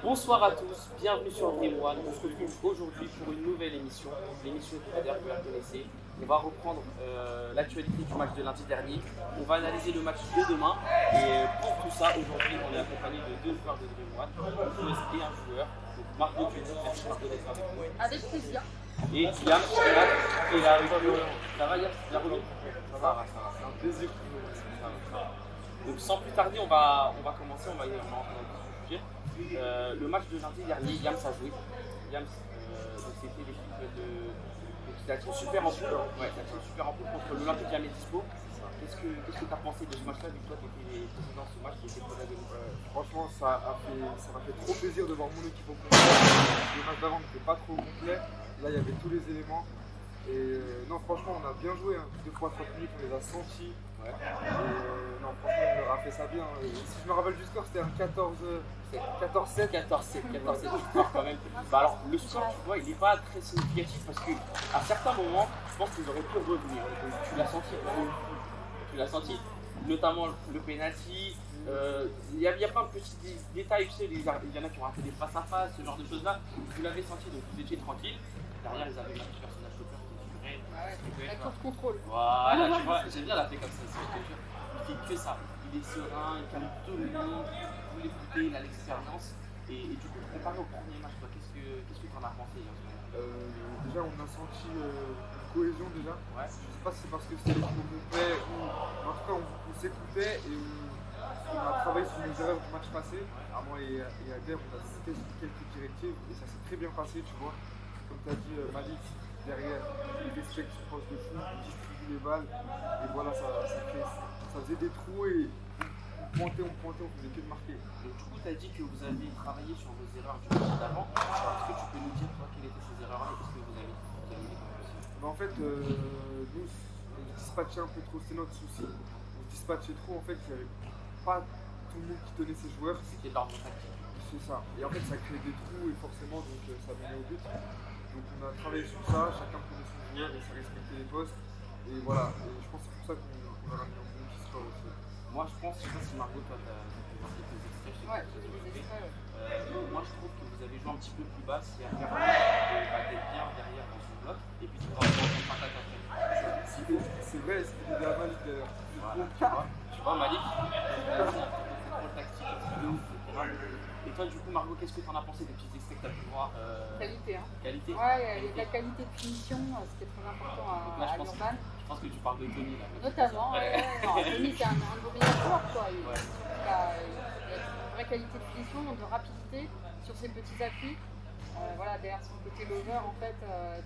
Bonsoir à tous, bienvenue sur Dream One. On se retrouve aujourd'hui pour une nouvelle émission, l'émission hebdomadaire que vous la connaissez. On va reprendre l'actualité du match de lundi dernier. On va analyser le match de demain. Et pour tout ça, aujourd'hui, on est accompagné de deux joueurs de Dream One, une joueuse et un joueur. Donc Margot Cuny, merci Margot d'être avec nous. Avec plaisir. Et Yam qui est là, qui est avec nous. Ça va Yam? Bien remis? Ça va, c'est un plaisir. Donc sans plus tarder, on va commencer, on va entrer dans le sujet. Le match de lundi dernier, Yams a joué. Yams, donc c'était l'équipe de. Donc la team super en poule. Ouais, la team super en poule contre l'Olympique Jamais Dispo. Qu'est-ce que tu as pensé de ce match-là, vu que toi tu étais président de ce match qui était protagoniste? Franchement, ça m'a fait trop plaisir de voir mon équipe au complet. Le match d'avant n'était pas trop complet. Là, il y avait tous les éléments. Et non, franchement, on a bien joué. 2-3 minutes, on les a sentis. Ouais. Non, franchement, on leur a fait ça bien. Si je me rappelle du score, c'était un 14-7. 14-7 victoires quand même. Bah alors, le score, tu vois, il n'est pas très significatif parce qu'à certains moments, je pense qu'ils auraient pu revenir. Tu l'as senti, tu l'as senti, notamment le penalty. Il y a plein de petits détails, tu sais, il y en a qui ont raté des face à face, ce genre de choses-là. Vous l'avez senti, donc vous étiez tranquille. Derrière, ils avaient un petit personnage chauffeur qui durait. La course contrôle. Voilà, tu vois, j'aime bien l'appeler comme ça, je te jure. Il fait que ça. Il est serein, il calme tout le monde, vous l'écoutez, il a l'expérience. Et du coup, comparé au premier match, toi, qu'est-ce que tu en as pensé en ce moment? Déjà, on a senti une cohésion déjà. Ouais. Je sais pas si c'est parce que c'était l'équipe au complet ou en tout cas on s'écoutait et on a travaillé sur nos erreurs du match passé. À moi et à Der, on a cité quelques directives et ça s'est très bien passé, tu vois. Comme tu as dit, Malik, derrière, il respecte son poste de fou, il distribue les balles et voilà, ça faisait des trous et on faisait que de marquer. Donc, du coup, tu as dit que vous avez travaillé sur vos erreurs du match d'avant. Est-ce que tu peux nous dire, toi, quelles étaient ces erreurs-là et qu'est-ce que vous avez mis comme souci? En fait, nous, on dispatchait un peu trop, c'est notre souci. On dispatchait trop, en fait, il n'y avait pas tout le monde qui tenait ses joueurs. C'était de l'ordre tactique. C'est ça. Et en fait, ça créait des trous et forcément, donc ça menait au but. Donc on a travaillé sur ça, chacun prenait son joueur et ça respectait les postes. Et voilà, et je pense que c'est pour ça qu'on a ramené un bon petit score aussi. Moi, je pense, je sais pas si Margot, toi, tu as pu voir quelques extraits. Ouais, j'ai vu des extraits. Moi, je trouve que vous avez joué un petit peu plus bas, c'est-à-dire d'être bien derrière dans son bloc et puis de pouvoir faire une patate après. C'est vrai, c'était l'idée à Malik d'ailleurs. Voilà, tu vois, Malik, c'est trop tactique, c'est de ouf, etc. Et toi, du coup, Margot, qu'est-ce que tu en as pensé des petits extraits que tu as pu voir? Qualité, hein. Qualité? Ouais, il y a de la qualité de finition, c'était très important à l'Urban. Je pense que tu parles de Tony là. Notamment, non, Tony c'est un de vos meilleurs joueurs, quoi. Il a une vraie qualité de finition, de rapidité sur ses petits appuis. Voilà, derrière son côté lover, en fait,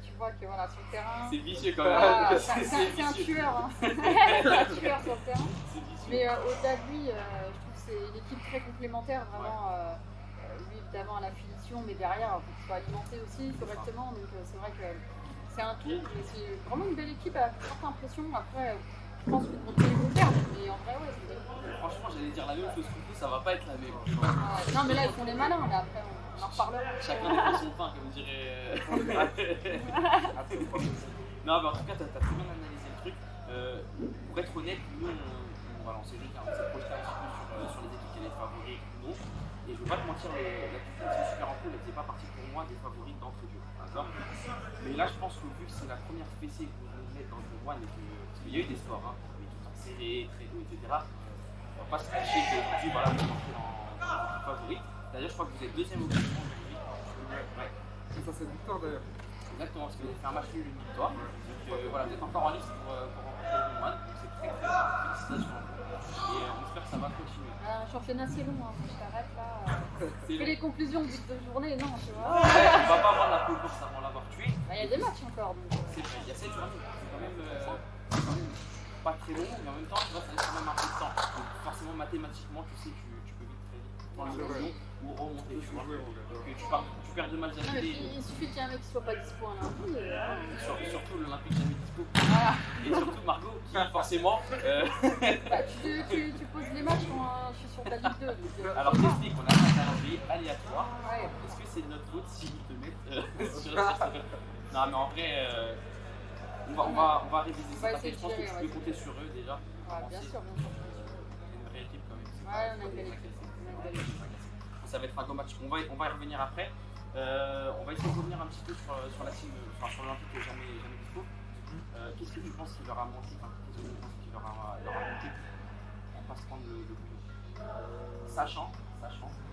tu vois que voilà, sur le terrain. C'est vicieux quand Voilà, même. c'est un tueur, hein. C'est un tueur sur le terrain. C'est vicieux. Mais au-delà de lui, je trouve que c'est une équipe très complémentaire, vraiment. Lui, évidemment, à la finition, mais derrière, il faut qu'il soit alimenté aussi correctement. Donc, c'est vrai que c'est un tout, mais c'est vraiment une belle équipe à forte impression. Après, je pense que contre les vont perdre, mais en vrai, ouais, c'est une belle équipe. Franchement, j'allais dire la même chose que vous, ça va pas être la même. Non, mais là, ils font les malins, mais après, on en reparlera. Chacun défend son pain, comme dirait. Non, mais en tout cas, t'as très bien analysé le truc. Pour être honnête, nous, on s'est projeté un petit peu sur les équipes qui allaient être favorites ou non. Et je veux pas te mentir, la team super en poule, elle faisait pas partie pour moi des favorites d'entrée de jeu. D'accord. Mais là, je pense que vu que c'est la première fessée que vous nous mettez dans le one et que. Parce qu'il y a eu des scores, hein, mais tout en serré, très haut, etc. On va pas se cacher qu'aujourd'hui, voilà, vous entrez dans les favorites. D'ailleurs, je crois que vous êtes deuxième au classement aujourd'hui. Ouais. C'est ça, cette victoire d'ailleurs. Exactement, parce que vous avez fait un match nul, une victoire. Donc voilà, vous êtes encore en liste pour remporter le One. Donc c'est très très bien. Félicitations. Et on espère que ça va continuer. Un championnat, c'est long, hein. Je t'arrête là. C'est Fais les conclusions au bout de 2 journées, non, tu vois. On va pas avoir la pole course avant l'avoir tué. Il y a des matchs encore. Donc, C'est vrai, il y a 7 journées. C'est quand même pas très long, mais en même temps, tu vois, ça laisse quand même un peu de temps. Donc forcément, mathématiquement, tu sais, tu peux vite très vite prendre le ballon ou remonter. Tu vois. Donc tu perds 2 matchs non, mais d'affilée. il suffit qu'il y ait un mec qui soit pas dispo un lundi. Surtout l'Olympique Jamais Dispo. Voilà. Et surtout Margot, qui forcément. Bah, tu poses les matchs quand je suis sur ta Ligue 2. Donc, Alors je t'explique, on a un calendrier aléatoire. Ouais. Est-ce que c'est de notre faute si ils te mettent sur Non mais en vrai, on va réviser ça. essayer Je pense que de tu gérer, peux compter sur eux déjà. Ouais, bien sûr, bien sûr. C'est une vraie équipe quand même. Ouais, on a une belle équipe. On a une belle équipe. Faut ça va être un gros match. On va y revenir après. On va essayer de revenir un petit peu sur la team, sur l'Olympique jamais dispo. Qu'est-ce que tu penses qu'il leur a manqué, qu'est-ce que tu penses qu'il leur a manqué pour pas se prendre le bouillon, sachant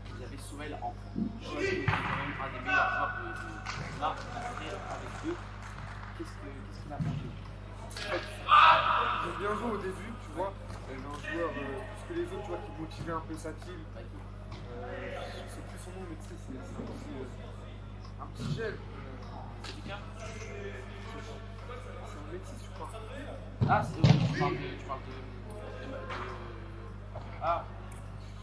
qu'il y avait Soel en fond. Je pense qu'il est quand même un des meilleurs joueurs de là, avec eux. Qu'est-ce qu'il a manqué? J'ai bien joué au début, tu vois. Il y avait un joueur, plus que les autres, tu vois, qui motivait un peu sa team. Je sais plus son nom, mais tu sais, c'est un petit gel. C'est du cas? C'est un Métis, je crois. Ah, tu parles de... Ah,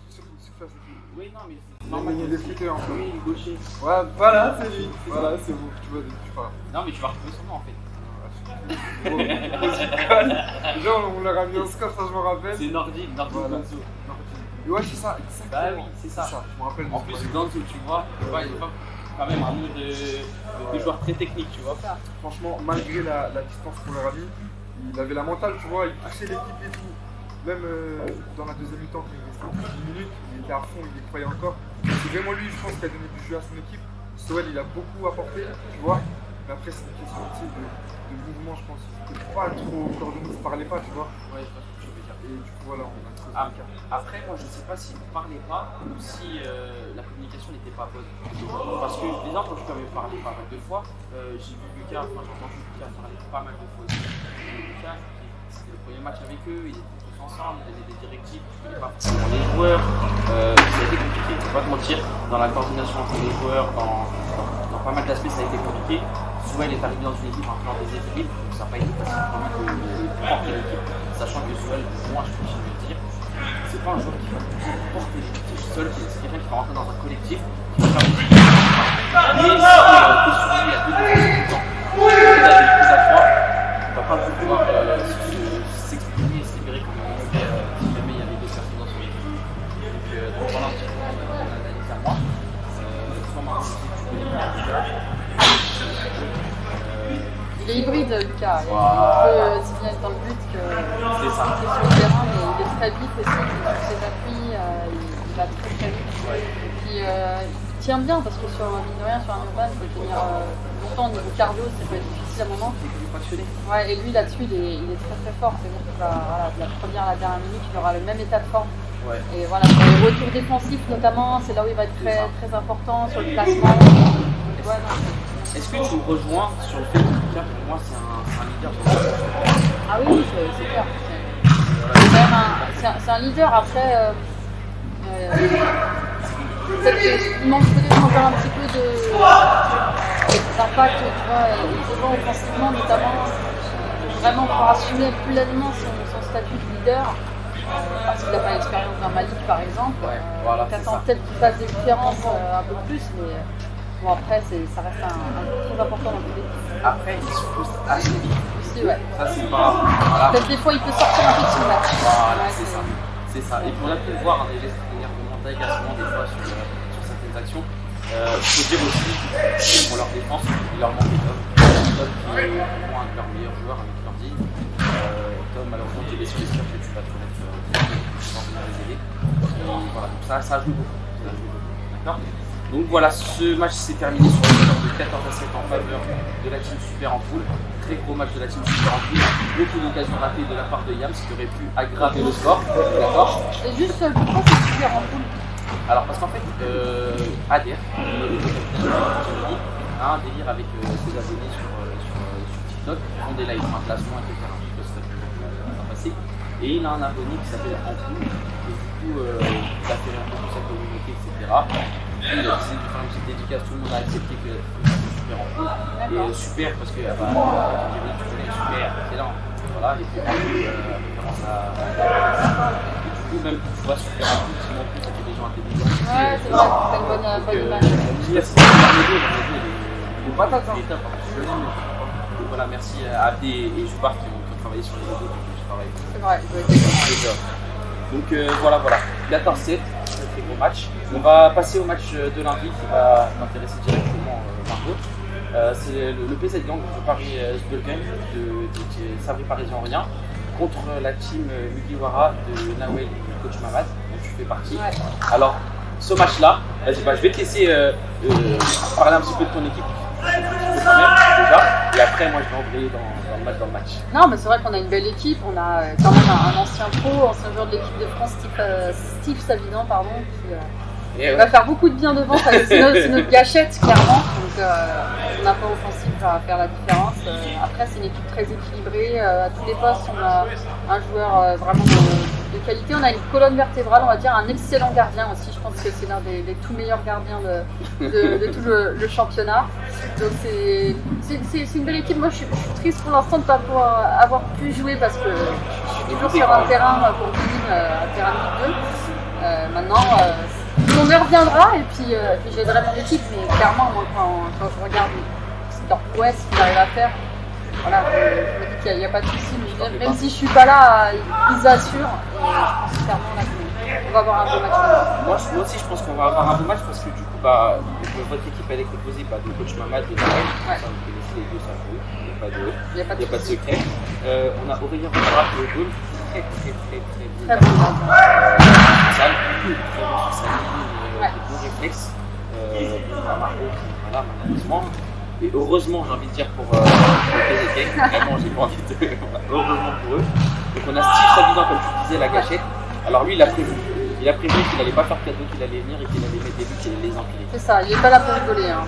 C'est ça, c'est qui? oui, non, mais c'est Il y a des footeurs un peu. Oui, il est gaucher. Ouais, voilà, c'est lui. Voilà, c'est bon. Tu vois, tu parles. Non, mais tu vas retrouver son nom en fait. Déjà, on leur a mis un score, ça je me rappelle. C'est Nordique, Voilà. Gonzo. Et ouais, c'est ça, exactement. Bah oui, c'est ça. Je me rappelle. En plus, Gonzo, tu vois, il est pas quand même un nom de joueur très technique, tu vois. Franchement, malgré la distance qu'on leur a mis, il avait la mentale, tu vois, il poussait l'équipe et tout. Même dans la deuxième mi-temps, quand il restait 10 minutes, il était à fond, il y croyait encore. C'est vraiment lui, je pense, qui a donné du jeu à son équipe. Soel, il a beaucoup apporté, tu vois. Mais après, c'est une question aussi de mouvement, je pense. C'était pas trop coordonné, ils ne parlaient pas, tu vois. Ouais, je vois ce que tu veux dire. Et du coup, voilà, on a trouvé Ah, le cas. après, moi, je sais pas s'ils ne parlaient pas ou si la communication n'était pas bonne. Parce que les gens, quand je lui parlais pas mal de fois, j'ai vu Lucas, j'ai entendu Lucas parler pas mal de fois aussi. Lucas, c'était le premier match avec eux, ils étaient tous ensemble, ils donnaient des directives, ils ne pas forcément les joueurs. Ça a été compliqué, je ne vais pas te mentir. Dans la coordination entre les joueurs, dans pas mal d'aspects, ça a été compliqué. Soel est arrivé dans une équipe un peu en déséquilibre, donc ça n'a pas été facile pour lui de porter l'équipe, sachant que Soel, moi je continue de le dire, c'est pas un joueur qui va porter l'équipe seul, c'est quelqu'un qui va rentrer dans un collectif, qui va faire des équipes. Mais si t'es sur lui à 2 défenseurs tout le temps, il a des prises à 3, il ne va pas pouvoir s'exprimer et se libérer comme on le fait si jamais il y avait d'autres personnes dans son équipe. Donc voilà un petit peu mon analyse à moi. Toi, Martin, tu connais bien Lucas. Il est hybride, Lucas. Il peut si bien être dans le but que C'est ça. sur le terrain, mais il est très vite aussi, il fait ses appuis, il va très vite. Et puis il tient bien parce que mine de rien, sur un urbain, il peut tenir longtemps au niveau cardio, ça peut être difficile à un moment. Ouais, et lui là-dessus, il est très très fort. C'est-à-dire que de la première à la dernière minute, il aura le même état de forme. Ouais. Et voilà, sur les retours défensifs notamment, c'est là où il va être très, très important, sur le placement. Ouais, non. Est-ce que tu me rejoins sur le fait que Lucas, pour moi, c'est un leader de Ah oui, c'est clair. C'est un leader. Après, peut-être qu'il manque peut-être encore un petit peu d'impact, tu vois, devant offensivement notamment, vraiment pour assumer pleinement son statut de leader. Parce qu'il n'a pas l'expérience d'un Malik par exemple. Ouais, voilà, t'attends peut-être qu'il fasse des différences un peu plus, mais bon après ça reste un très important dans l'équipe. Après, il se frustre assez vite. Aussi, ouais. Ça, c'est pas. Voilà. Peut-être des fois il peut sortir un peu de son match. Voilà, Ouais, c'est ça. C'est ça. Et puis on a pu le voir, des gestes d'énervement également des fois sur certaines actions. Il faut dire aussi, pour leur défense, il leur manquait Tom. Tom qui est pour moi un de leurs meilleurs joueurs avec Lordi. Tom, malheureusement, qui est blessé, j'espère que tu vas te remettre pour venir les aider. Voilà, donc ça a joué beaucoup. D'accord ? Donc voilà, ce match s'est terminé sur le score de 14-7 en faveur de la team Super en poule. Très gros match de la team Super en poule. Beaucoup d'occasions ratées de la part de Yams qui aurait pu aggraver le score. D'accord ? Et juste pourquoi c'est Super en poule ? Alors parce qu'en fait, Adair, a un délire avec ses abonnés sur TikTok, ils font des lives, un classement, etc. Et il a un abonné qui s'appelle Ampoule, et du coup, il a fait un peu sa communauté, etc. Il a décidé de faire une petite dédicace, tout le monde a accepté que c'était Super Ampoule. Et super parce que, tu connais Super, excellent. Voilà, et puis référence à. Et du coup, même tu vois Super Ampoule, sinon en plus, ça fait des gens intelligents. Ouais, c'est vrai, c'est une bonne image. Merci les patates, hein. il est top. Donc voilà, merci à Abdé et Joubart qui ont travaillé sur les vidéos. C'est vrai, il doit être donc voilà, 14-7, très gros match. On va passer au match de lundi qui va m'intéresser directement Margot. C'est le PZ Gang de Paris Sbulgun, de Sabri Parisien Rien, contre la team Mugiwara de Nawel et Coach Mamad, dont tu fais partie. Ouais. Alors, ce match-là, vas-y, je vais te laisser parler un petit peu de ton équipe. Quand même, déjà, et après moi je vais embrayer dans le match. Non, mais c'est vrai qu'on a une belle équipe. On a quand même un ancien pro, ancien joueur de l'équipe de France, Steve Savidan, pardon, qui va faire beaucoup de bien devant. C'est notre gâchette, clairement. Donc, on n'a pas offensif à faire la différence. Après, c'est une équipe très équilibrée. À tous les postes, on a un joueur vraiment de qualité. On a une colonne vertébrale, on va dire, un excellent gardien aussi. Je pense que c'est l'un des tout meilleurs gardiens de tout le championnat. Donc c'est une belle équipe. Moi je suis triste pour l'instant de ne pas pouvoir avoir pu jouer parce que je suis toujours sur un terrain pour Guilin, un terrain de Ligue 2. Maintenant, on y reviendra et puis j'aiderai mon équipe, mais clairement moi, quand je regarde leur prouesse qu'ils arrivent à faire, voilà, je me dis qu'il n'y a pas de souci. Même si je suis pas là, ils assurent. Et je pense clairement là qu'on va avoir un beau match. Moi aussi je pense qu'on va avoir un beau match parce que du coup votre équipe elle est composée de coach Mamad et Noël. Ça vous connaissez les deux, ça joue. Il n'y a pas de secret. On a Aurélien Rivera qui est au goal, très bien. Très bon. Sale, très bon sur sa ligne, de bons réflexes. Voilà, malheureusement. Et heureusement, j'ai envie de dire pour PZK, vraiment j'ai pas envie de. Heureusement pour eux. Donc on a Steve Savidan, comme tu disais, la gâchette. Alors lui, il a prévu qu'il n'allait pas faire cadeau, qu'il allait venir et qu'il allait mettre des buts, qu'il allait les empiler. C'est ça, il n'est pas là pour rigoler. Hein,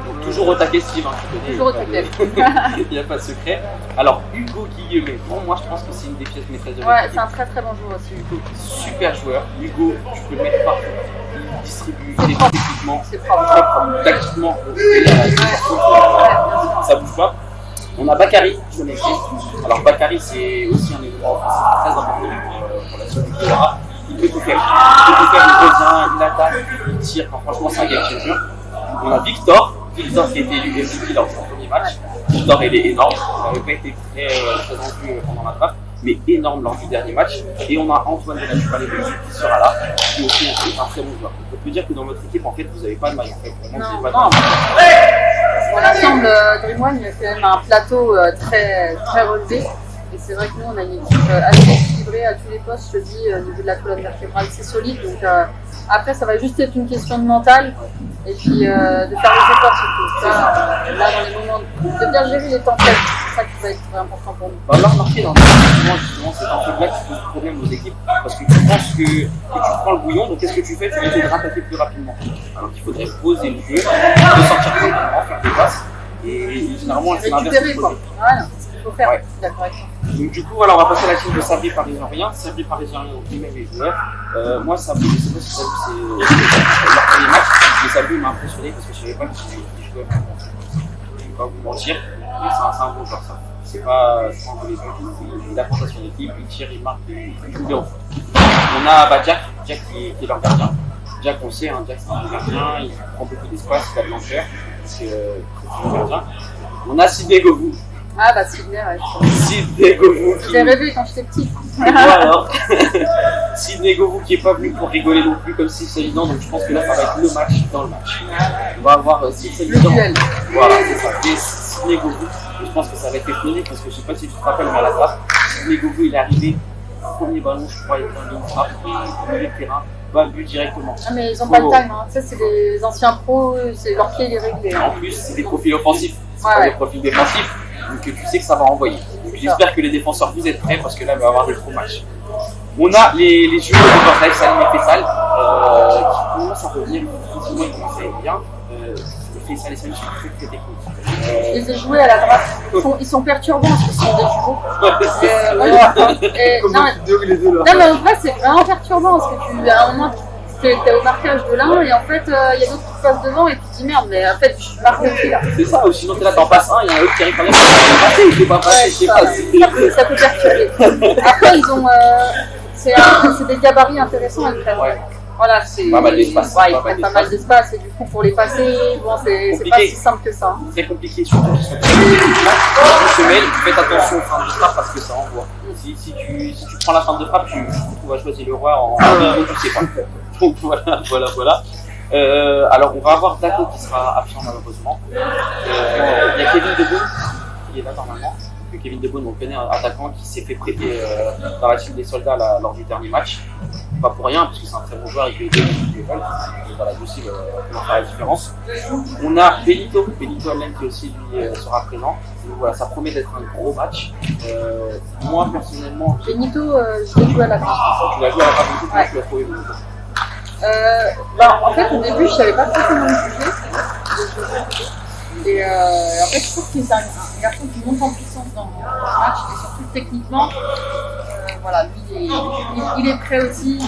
donc toujours au taquet, Steve, hein, tu connais. Toujours au taquet. Il n'y a pas de secret. Alors Hugo Guillemet, bon, moi je pense que c'est une des pièces maîtresses de l'équipe. Ouais, c'est un très très bon joueur aussi, Hugo. Super joueur. Hugo, tu peux le mettre partout. Il distribue techniquement. C'est propre. Très propre. Tactiquement, ça bouge pas. On a Bakary, je connais. Alors Bakary, c'est aussi un élément offensif très important pour la suite du Clara. Il peut tout faire. Il revient, il attaque, il tire. Enfin, franchement, c'est un game changer. On a Victor qui a été élu MVP lors de son premier match. Victor, il est énorme. Il n'avait pas été très en vue pendant la draft, mais énorme lors du dernier match. Et on a Antoine de la Chupalé qui sera là, qui est aussi un très bon joueur. On peut dire que dans votre équipe, en fait, vous n'avez pas de maille. En fait. Vraiment, vous n'avez pas de maille. Dans l'ensemble, Dream One, il y a quand même un plateau très, très relevé. Et c'est vrai que nous, on a une équipe assez équilibrée à tous les postes. Je te dis, au niveau de la colonne vertébrale, c'est solide. Donc après, ça va juste être une question de mental. Et puis de faire les efforts surtout. Là, dans les moments de bien gérer les tempêtes, c'est ça qui va être très important pour nous. On l'a remarqué dans justement, c'est un peu là qui pose problème aux équipes. Parce que tu penses que tu prends le bouillon, donc qu'est-ce que tu fais? Tu essaies de rattaquer plus rapidement. Alors qu'il faudrait poser le jeu, sortir rapidement, faire des passes. Et généralement, c'est l'inverse. Voilà, c'est ce qu'il faut faire. Ouais. D'accord avec toi. Donc du coup, voilà, on va passer à la team de Sabri Parisien. Sabri Parisien, qui met les joueurs. Moi, Sabri, je sais pas si ça c'est leur premier match, mais Sabri m'a impressionné parce que je savais pas qu'il jouait vraiment. Je vais pas vous mentir, mais c'est un bon joueur, ça. C'est pas un volleyball, il apporte à son équipe, il tire, il marque, il joue bien. On a Jack qui est leur gardien. Jack, on sait, hein, Jack c'est un bon gardien, il prend beaucoup d'espace, il a de l'enfer, c'est un bon gardien. On a Sidney Govou. Ah bah Sidney, ouais. Sidney Govou. J'ai rêvé quand j'étais petite. Alors, Sidney Govou qui n'est pas venu pour rigoler non plus comme Steve Savidan, donc je pense que là ça va être le match dans le match. On va avoir Steve Savidan. Voilà, c'est ça. Et Sidney Govou, je pense que ça va être explosif parce que je ne sais pas si tu te rappelles, mais à la trappe, Sidney Govou il est arrivé, premier ballon, je crois, il est en ligne frappe, au milieu de terrain, va but directement. Ah mais ils n'ont pas le time, hein. Ça c'est des anciens pros, c'est leur pied il est réglé. En plus, c'est des profils offensifs, c'est pas des profils défensifs. Donc tu sais que ça va envoyer. J'espère que les défenseurs vous êtes prêts parce que là il va y avoir des gros matchs. On a les joueurs de Bordeaux, Salim et Faisal, qui commencent à revenir. Effectivement, ils commencent à être bien. Faisal et Salim sont très très techniques. Je les ai joués à la draft. Ils sont perturbants parce qu'ils sont des jumeaux. Comme dans vidéo, les deux là. Non mais en vrai c'est vraiment perturbant parce que à un moment t'es au marquage de l'un et en fait il y a d'autres qui passent devant et tu te dis merde mais en fait je marque le là. C'est ça, ou sinon t'es là, t'en passes un, il y a un autre qui arrive par là, il ne pas passer, je sais pas. Ça peut perturber. Après ils ont c'est des gabarits intéressants, ils prennent. Ouais. Voilà, c'est pas mal d'espace. Ils prennent pas mal d'espace et du coup pour les passer, bon c'est pas si simple que ça. Très compliqué surtout qu'ils sont très semelle, faites attention aux fins de frappe parce que ça envoie. Si tu prends la fin de frappe, tu vas choisir le roi en tu sais pas. Donc voilà. Alors on va avoir Daco qui sera absent malheureusement. Il y a Kevin Debout qui est là normalement. que Kevin De Bruyne, on le connaît, un attaquant qui s'est fait prêter dans la team des soldats lors du dernier match. Pas pour rien, parce que c'est un très bon joueur et que les deux veulent. Voilà, lui aussi, on fera la différence. On a Benito Allen qui aussi lui sera présent. Donc voilà, ça promet d'être un gros match. Moi personnellement, Benito, je l'ai joué à la fin. tu vas jouer à la fin du coup, Ouais. tu l'as trouvé Benito. En fait, au début, je savais pas trop comment le juger. Et en fait, je trouve que c'est un garçon qui monte en puissance dans ce match et surtout techniquement. Voilà, lui, il est prêt aussi. C'est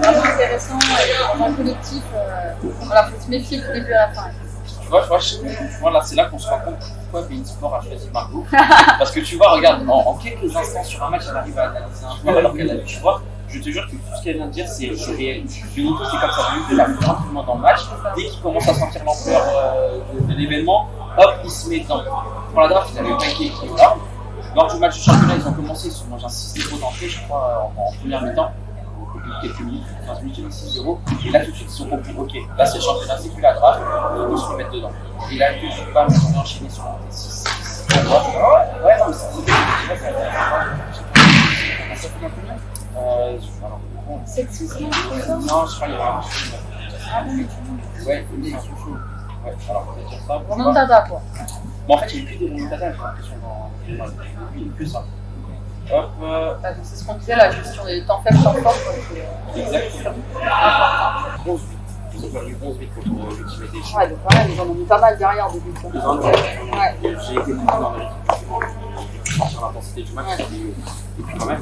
vraiment intéressant. Et dans le collectif, voilà, faut se méfier du début à la fin. Tu vois, là, c'est là qu'on se rend compte pourquoi Bein Sport a choisi Margot. Parce que tu vois, regarde, en quelques instants sur un match, elle arrive à analyser un joueur alors qu'elle a vu le joueur. Je te jure que tout ce qu'elle vient de dire, c'est réel. Benito, c'est comme ça, il arrive tranquillement dans le match. Dès qu'il commence à sentir l'ampleur de l'événement, hop, il se met dedans. Pour la draft, il avait pas été équilibré. Lors du match du championnat, ils ont commencé, ils ont mangé un 6-0 d'entrée, je crois, en première mi-temps. Au bout de quelques minutes, 15 minutes, il y avait 6-0. Et là, tout de suite, ils ont compris, ok, là, c'est le championnat, c'est plus la draft, il faut se remettre dedans. Et là, tout de suite, bam, ils ont enchaîné sur un 6-6. Ouais, non, mais c'est ça fait combien alors, bon. 7-6, Non, je crois qu'il y avait un chou. Ah bon, mais tu Ouais, c'est un chou. Ouais, alors, on va dire ça. vois. Remontada, quoi. Bon, en fait, il n'y a plus des remontadas, j'ai l'impression dans le match. Il n'y a plus ça. Hop, C'est ce qu'on disait, la gestion des temps faibles, temps forts. exactement. 11-8. Ils ont perdu 11-8 contre l'Ultimate Edition. Ouais, donc voilà, ils en ont mis pas mal derrière des buts. Ils en ont Ouais. J'ai été beaucoup dans l'équipe sur l'intensité du match. Ouais. Et puis quand même,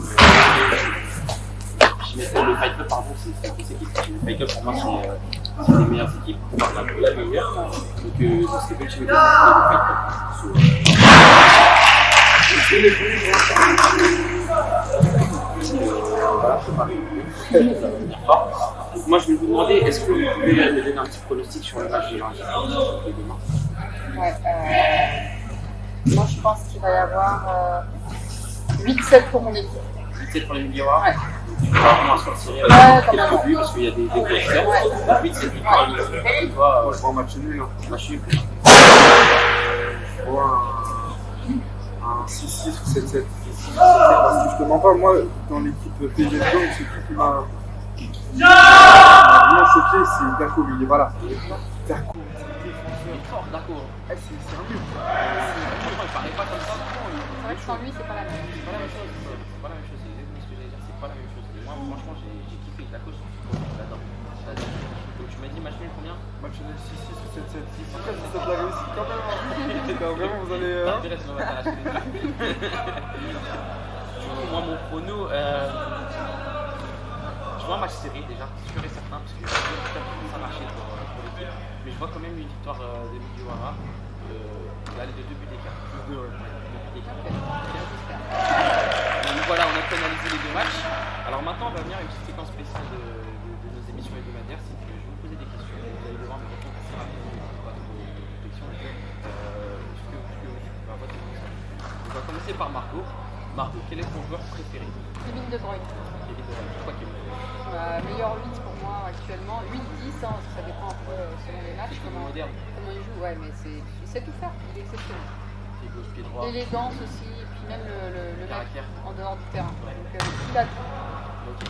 je mettais le Fight Club, pardon, c'est une grosse équipe. Le Fight Club pour moi, c'est les meilleures équipes, voire la meilleure. Donc c'est pas le Ultimate Edition, c'est le Fight Club. Voilà, c'est pareil. Ça va venir fort. Donc moi, je vais vous demander, est-ce que vous pouvez me donner un petit pronostic sur le match de lundi et demain? Ouais, moi je pense qu'il va y avoir 8-7 pour mon équipe. 8-7 pour les Mugiwara. Ouais. Tu vas vraiment asseoir serré Ouais, avec quand même. quelques buts parce qu'il y a des posters. Ouais. 8-7 victoires. Tu vois, Moi, je vois un match nul. match nul. Je vois un 6-6 ou 7-7. Parce que je te mens pas, moi, dans l'équipe PG Gang, c'est tout qui m'a vraiment choqué, c'est Daco. Il est voilà. Daco, Il est fort, d'accord. c'est un mur. Franchement, il paraît pas comme ça. C'est vrai que sans lui, c'est pas la même. C'est pas la même chose. C'est pas la même chose. C'est exactement ce que j'allais dire. C'est pas la même chose. Et moi, franchement, j'ai kiffé d'accord. J'adore. Donc, tu m'as dit match nul combien? Match nul 6-6 ou 7-7. Après, ça de la réussite quand même. Non, vraiment, vous allez. T'intéresses, on va t'arracher les deux. Du coup, moi, mon prono, je vois un match serré déjà, sûr et certain, parce que je sais pas comment ça marchait pour l'équipe. Mais je vois quand même une victoire des Mugiwara. Là, les deux buts d'écart. Donc voilà, on a pu analyser les deux matchs. Alors maintenant, on va venir à une petite séquence spéciale de nos émissions hebdomadaires. C'est que je vais vous poser des questions. Vous allez devoir me répondre assez rapidement. Pas trop de questions. On va commencer par Margot. Margot, quel est ton joueur préféré? Kevin De Bruyne. Kevin De Bruyne. Pourquoi Kevin De Bruyne? Meilleur 8 pour moi actuellement. 8-10, hein, ça dépend un peu selon les matchs. Comment moderne? Comment il joue, ouais, mais il sait tout faire. Il est exceptionnel. Pied gauche, pied droit. L'élégance aussi, et puis même le Caractère. mec en dehors du terrain. Donc il a tout. Ok.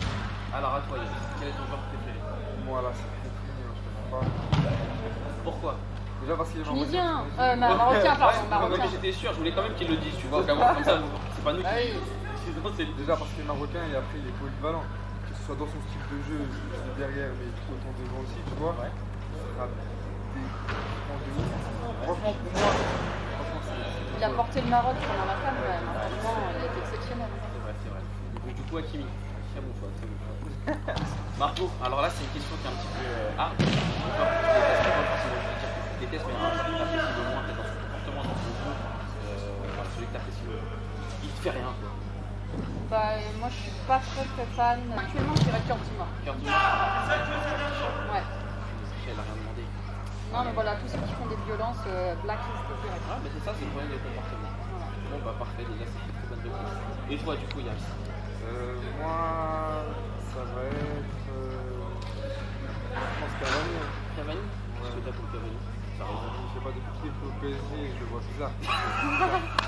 Alors à toi, Yannis, quel est ton joueur préféré? Moi, là, c'est très fini, je te mens pas. Pourquoi? Déjà parce qu'il est Tunisien, marocain. marocain, pardon, Non, mais marocain. j'étais sûr, je voulais quand même qu'ils le disent, tu vois, comme ça, c'est pas nous Ah qui. oui. Sinon, c'est lui. Déjà parce qu'il est marocain et après il est polyvalent. Que ce soit dans son style de jeu, derrière, mais autant devant aussi, tu vois. Ouais. Il fera des points de ouf. Franchement, pour moi, Il a porté le Maroc pendant la CAN quand même. Franchement, il a été exceptionnel. C'est vrai, c'est vrai. Donc, du coup, Hakimi. Très bon choix, très bon choix. Marco, alors là, c'est une question qui est un petit peu hard. D'accord, tu détestes, pas forcément je vais dire que tu détestes, mais un joueur que tu apprécies le moins, peut-être dans son comportement, dans son jeu, enfin, celui que tu apprécies le moins. Il te fait rien, quoi. Bah, moi, je suis pas très fan. Actuellement, je dirais Kurtima. Cœur du Ouais. Elle a rien demandé. Non, mais voilà, tous ceux qui font des violences, blacklist direct. Ah, mais c'est ça, c'est le problème de comportement. Voilà. Bon, bah parfait, déjà, c'est une très bonne réponse. Et toi, du coup, Yann? moi, ça va être. Je pense Cavani. Cavani? Qu'est-ce que t'as pour Cavani? Ça résonne. Je sais pas, depuis qu'il est au PSG, je le vois bizarre.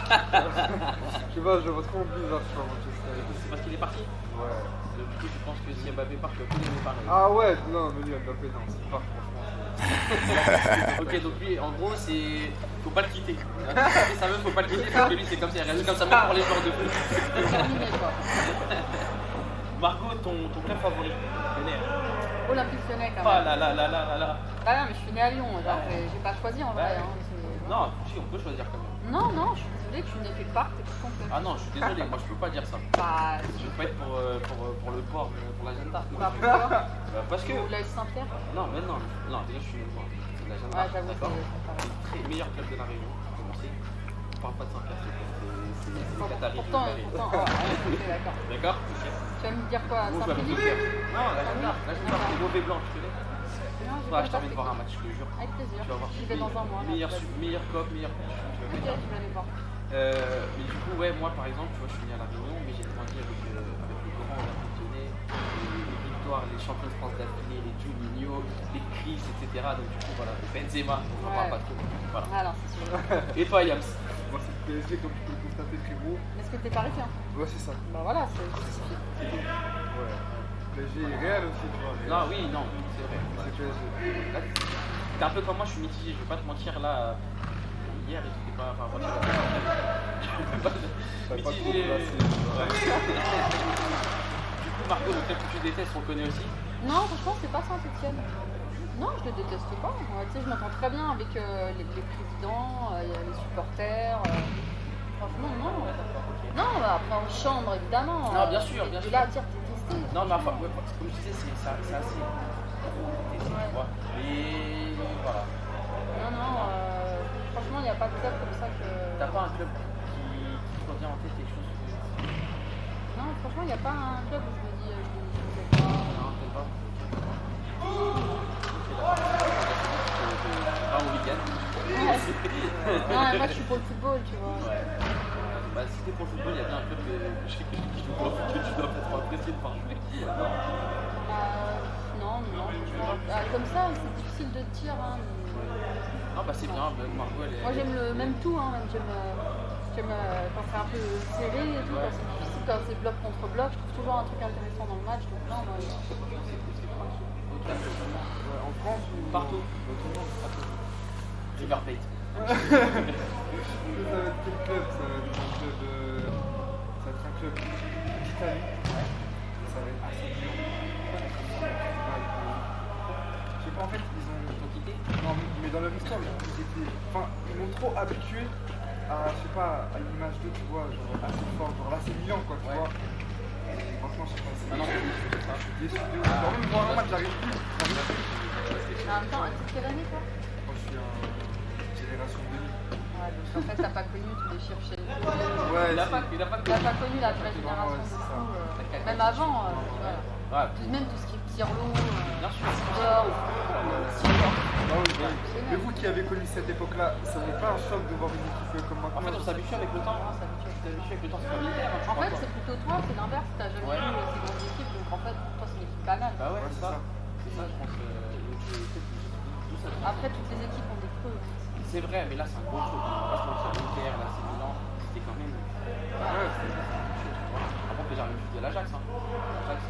Je sais pas, je le vois trop bizarre, je vois, Manchester. C'est parce qu'il est parti. Ouais. Du coup, je pense que si Mbappé part, que tout le monde est pareil. Ah ouais, non, mais lui, Mbappé, non, c'est pas franchement. Ok, donc lui, en gros, c'est. Faut pas le quitter. Et ça même, faut pas le quitter parce que lui, c'est comme ça, il reste comme ça, même pour les joueurs de foot. C'est terminé quoi. Margot, ton club favori? Olympique Lyonnais quand Ah même. là. Bah non, mais je suis née à Lyon, genre, j'ai pas choisi en vrai. Ouais. Hein, Non, si, on peut choisir quand même. non, je suis désolée que je suis née quelque part, t'es tout complet. Ah non, je suis désolé, moi je peux pas dire ça. Bah, Je veux pas être pour le port, pour la Jeanne d'Arc. bah pourquoi Parce que. Ou l'AS Saint-Pierre. Non, mais non, déjà je suis né moi. C'est la Jeanne Ouais, d'Arc, j'avoue, d'accord. c'est pas C'est le très meilleur club de la région, pour commencer. On parle pas de Saint-Pierre, c'est les Qataris. Pourtant, ok, d'accord. D'accord. Tu vas me dire quoi, Bon, je vais avec le Saint-Philippe? cœur. Non, la Jeanne d'Arc, le mauvais blanc, tu connais? Non, Ouais, je t'emmène voir un match, je te jure. Avec plaisir. Tu vas voir. J'y vais dans un mois. là, Meilleur tu vas- meilleur cop, meilleur pitch. Tu vas Ok, voir. je vais aller voir. Mais du coup, ouais, moi par exemple, tu vois, je suis né à La Réunion, mais j'ai grandi avec le grand Olympique Lyonnais, les victoires, les champions de France d'affilée, les Juninho, les Chris, etc. Donc du coup, voilà, le Benzema, on n'en parle pas trop. Voilà. Ah non, c'est sûr. Et toi, Yams? Moi, c'est le PSG, comme tu peux le constater, frérot. Est-ce que t'es parisien? Ouais, c'est ça. Bah voilà, c'est justifié. Ouais. PSG est réel aussi, tu vois. mais Non, oui, non, c'est vrai. C'est PSG. Là, t'es un peu comme moi, je suis mitigé, je vais pas te mentir, là, hier, j'étais pas, enfin, voilà, T'as pas trop mitigé. placé. Du coup, Margot, le club que tu détestes, on le connaît aussi. Non, franchement, c'est pas Saint-Etienne. Non, je le déteste pas. Moi, tu sais, je m'entends très bien avec les présidents, les supporters. Franchement, non. Non, bah, après en chambre, évidemment. Non, bien sûr, bien Et sûr. là, dire détester. Non, mais enfin, ouais, comme je disais, c'est assez. Tu vois. Et voilà. Non, franchement, il n'y a pas de club comme ça que. T'as pas un club qui te revient en tête quelque chose que. Non, franchement, il n'y a pas un club où je me dis, je sais pas. Non, peut-être pas. Pas au week-end. Non, mais moi, je suis pour le football, tu vois. Ouais. Bah, si t'es pour le football, il y a bien un club que je sais que je dois être apprécié de voir jouer. Non. Ah, comme ça, c'est difficile de dire. Hein, mais... Non, bah c'est bien, même Margot elle est. Moi, j'aime le même tout. Hein, même j'aime quand c'est un peu serré et tout, quand c'est difficile, quand c'est bloc contre bloc. Je trouve toujours un truc intéressant dans le match. Donc, non, moi, En France ou Partout. dans tout le monde, partout. River Plate. Ça va être quel club? Ça va être un club. Ça va être un club d'Italie. Ça va être assez dur. Je sais pas, en fait, ils ont. Ils t'ont quitté? Non, mais dans leur histoire, ils étaient. Enfin, ils m'ont trop habitué à, je sais pas, à l'image d'eux, tu vois, genre assez fort. Genre là, c'est Milan, quoi, tu Ouais. vois. Et franchement, je sais pas, c'est. Maintenant, c'est déçu, c'est ça. Je suis déçu de ouf. Genre, même voir un match, j'arrive plus. en même temps, c'est quelle année, toi? Moi, je suis en génération 2000. Ouais, donc en fait, t'as pas connu tous les chercheurs. Ouais, Il a c'est- pas T'as pas connu la vraie génération ouais, de c'est fou. ça. Même avant, voilà. Ouais, Même tout ce qui est Pirlo, bien sûr. Sidor, Ah oui, bah oui. Mais vous qui avez connu cette époque-là, ça n'est pas un choc de voir une équipe comme En fait, maintenant? on s'habitue avec le temps. On s'habitue avec le temps, c'est pas militaire. Hein, je En crois, fait, quoi. c'est plutôt toi, c'est l'inverse. T'as jamais Ouais. vu ces grandes équipes, donc en fait, pour toi, c'est une équipe banale. Bah ouais, Ouais, c'est c'est ça. ça. C'est ça, je pense. Donc, d'où ça vient. Après, toutes les équipes ont des creux. C'est vrai, mais là, c'est un gros truc. On va pas se mentir. L'Inter, là, c'est Milan. C'était quand même. Ouais, Avant que j'arrive juste de l'Ajax. Hein. L'Ajax.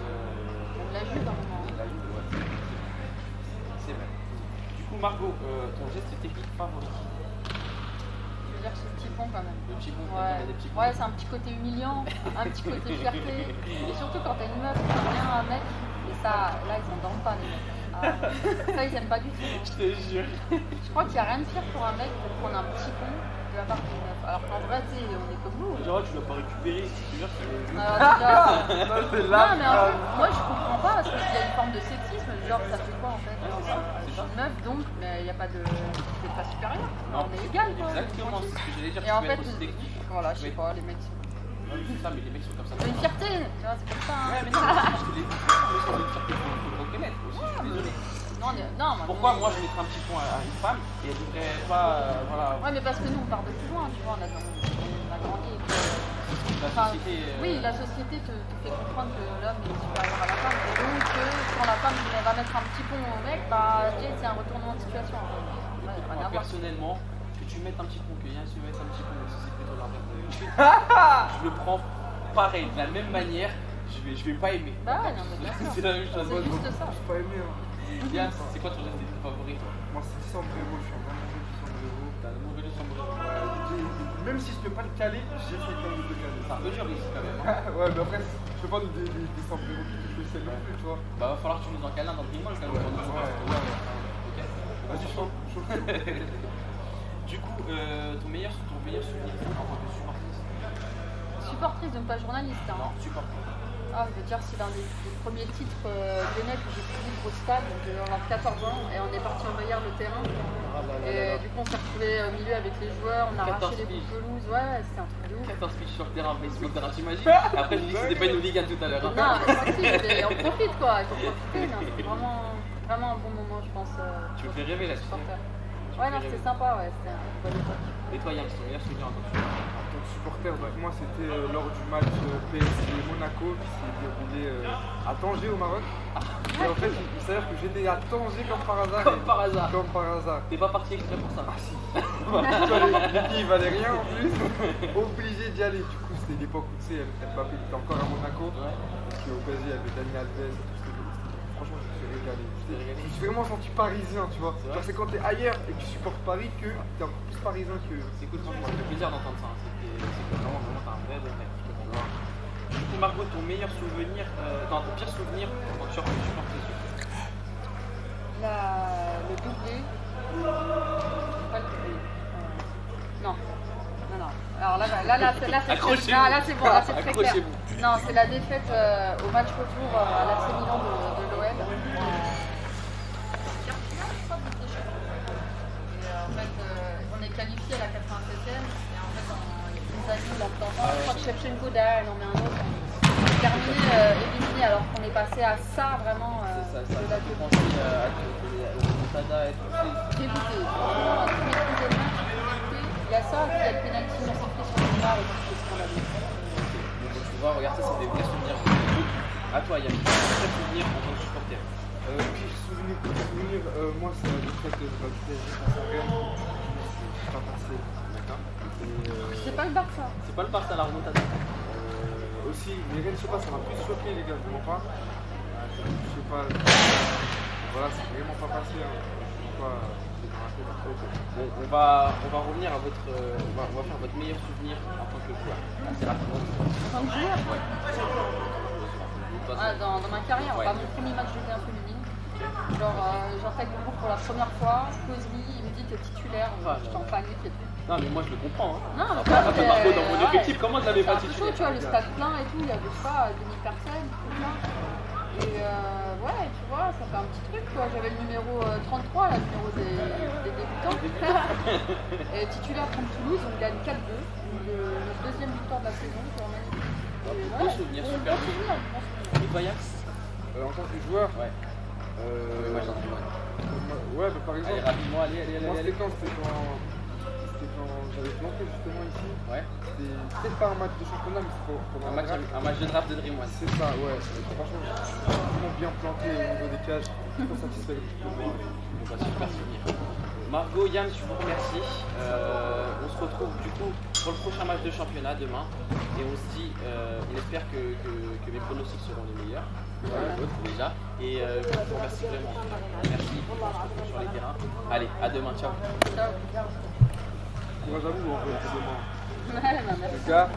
Même la Juve, à un moment. La Juve, ouais. C'est vrai. Du coup, Margot, ton geste technique favori? Je veux dire que c'est le petit pont quand même. Le petit pont, Ouais, des petits ouais, c'est un petit côté humiliant, un petit côté fierté. Et surtout quand t'as une meuf qui aime bien un mec, et ça, là, ils en dorment pas, les mecs. Ah, ça, ils aiment pas du tout. Hein. Je te jure. Je crois qu'il n'y a rien de pire pour un mec de prendre un petit pont de la part d'une meuf. Alors qu'en vrai, tu sais, on est comme nous. Genre, tu l'as pas récupéré. Je te jure, c'est. Alors déjà, Non, c'est non, là. mais en fait, moi je comprends pas parce qu'il y a une forme de sexisme. Genre, ça fait quoi en fait? Ouais, c'est ça, Je c'est suis ça. une meuf donc, mais il n'y a pas de. T'es pas supérieur. Non, On est égal quoi. Exactement, c'est ce que j'allais dire. Et Tu en peux fait, être aussi technique. voilà, je sais pas, les mecs sont. Ouais, c'est ça, mais les mecs sont comme ça. C'est une fierté, tu vois, c'est comme ça. Hein. Ouais, mais non, c'est parce que les filles sont une fierté, faut le reconnaître aussi. Je suis désolé. Non, non, Pourquoi moi je mettrais un petit point à une femme et elle devrait pas. Voilà. Ouais, mais parce que nous on part de plus loin, tu vois, on a grandi. Et que... La Enfin, société. oui, la société te fait comprendre que l'homme est supérieur à la femme. Et donc, quand la femme elle va mettre un petit pont au mec, bah, c'est un retournement de situation. En fait. Écoute, rien à moi, voir. personnellement, que tu mettes un petit pont, que Yann se mette un petit pont, même si c'est plutôt l'inverse de je le prends pareil, de la même manière, je vais pas aimer. Bah ouais, non, mais bien sûr. C'est la même chose. C'est juste ça. J'ai pas aimé. Hein. Yann, c'est quoi ton geste favori toi? Moi, c'est Sombrero, je suis un grand mauvais du Sombrero. T'as un mauvais sombrero. Même si je peux pas le caler, j'essaie quand même de le caler. C'est un peu dur ici quand même. Hein. Ouais, mais après, je peux pas nous des Sombreros qui spécial non plus, tu vois. Bah va falloir que tu nous en cales un dans le Dreamwall quand même. Pour nous Ok. Vas-y, chaud. Du coup, ton meilleur souvenir en tant que supportrice? Supportrice, donc pas journaliste. Hein. Non, supportrice. Ah, je veux dire, c'est l'un des premiers titres lyonnais que j'ai pu vivre au stade. Donc, je devais avoir 14 ans et on est parti envahir le terrain. Et du coup, on s'est retrouvés au milieu avec les joueurs, on a 14 arraché les bouts de pelouse. Ouais, c'était un truc de ouf. 14 pitchs sur le terrain, Facebook terrain, t'imagines? Après, je dis que c'était pas une hooligan tout à l'heure. Hein. Non, mais tranquille, mais on profite quoi, il faut profiter. Non, c'était vraiment un bon moment, je pense. Tu me fais rêver là-dessus. Ouais, non, c'était sympa, ouais, c'était une bonne époque. Et toi, Yann, ton meilleur souvenir en tant que supporter? En tant que supporter, bah, moi c'était lors du match PSG Monaco qui s'est déroulé à Tanger au Maroc. Et en fait, il s'avère que j'étais à Tanger comme par hasard. Comme par hasard. Comme par hasard. T'es pas parti exprès pour ça? Ah si. Le billet il valait rien en plus. Obligé d'y aller. Du coup, c'était l'époque où tu sais, Mbappé était encore à Monaco. Ouais. Parce qu'au PSG, il y avait Dani Alves et tout. Franchement, je me suis régalé. T'es régalé? Je me suis vraiment senti parisien, tu vois. C'est vrai. Genre, c'est quand t'es ailleurs et que tu supportes Paris que t'es encore plus parisien que. C'est cool, franchement, ça fait plaisir d'entendre ça. Hein. C'est vraiment, t'as un vrai bon mec. Je te comprends. Du coup, Margot, ton meilleur souvenir, ton pire souvenir en tant que supporter? Le doublé. Pas le doublé. Non. Alors là, c'est Accrochez-vous. là, c'est bon, là, c'est très clair. Accrochez-vous. Non, c'est la défaite au match retour à l'AC Milan de l'OL. En fait, on est qualifié à la 87e et en fait, il nous a dit en temps, je crois que Shevchenko derrière, il en met un autre. On est terminé éliminé alors qu'on est passé à ça vraiment Ça de la fait penser à Tada et tout. dégoûté. Vraiment, à tous les coups de match, dégoûté. Il y a ça, puis il y a le pénalty non sifflé sur le bar et tout, c'est scandaleux. Donc tu vois, regarde, ça c'est des vrais souvenirs. À toi, Yann, un vrai souvenir en tant que supporter? Puis souvenir, moi c'est la défaite de la PSG face à Rennes. C'est pas passé. D'accord. C'est pas le Barça. C'est pas le Barça, la remontada. Aussi, mais Rennes, je sais pas, ça m'a plus choqué les gars, vraiment pas. Je sais pas. Voilà, c'est vraiment pas passé. Hein. Je sais pas. Bon, on va revenir à votre. On va faire votre meilleur souvenir en tant que joueur. Assez rapidement. En tant que joueur, Toi, dans ma carrière, Ouais. mon premier match de Ligue 1 féminine. Genre, j'intègre le groupe pour la première fois, Cosmi, il me dit t'es titulaire, j'étais en panique et tout. Non, mais moi je le comprends. Hein. Non, mais Après, Margot, dans mon effectif, comment je l'avais c'est pas un peu chaud, titulaire? tu vois, le stade plein et tout, il y avait je sais pas 2000 personnes, tout ça. Et ouais, tu vois, ça fait un petit truc, quoi. J'avais le numéro 33, là, le numéro des débutants. Et titulaire contre Toulouse, on gagne 4-2. Le deuxième victoire de la saison, quand même. Bon souvenir, super. Bon souvenir. Et toi, Yann? En tant que joueur, Ouais. Moi j'en ai marre. ouais, bah, par Allez, exemple, rapidement, allez. moi c'était quand j'avais planté justement ici. Ouais. C'était peut-être pas un match de championnat, mais c'était pendant Un la draft. match de draft de Dream One. C'est ça, ouais. Franchement, j'ai vraiment bien planté au niveau des cages. Trop satisfait de moi. Donc, un super souvenir. Margot, Yann, je vous remercie. On se retrouve du coup pour le prochain match de championnat demain. Et on se dit, on espère que mes pronostics seront les meilleurs. Les vôtres déjà. Et je vous remercie vraiment. Merci. On se retrouve sur les terrains. Allez, à demain. Ciao. Ciao. Courage à vous, en fait, demain. Ouais, bah, merci. Les gars,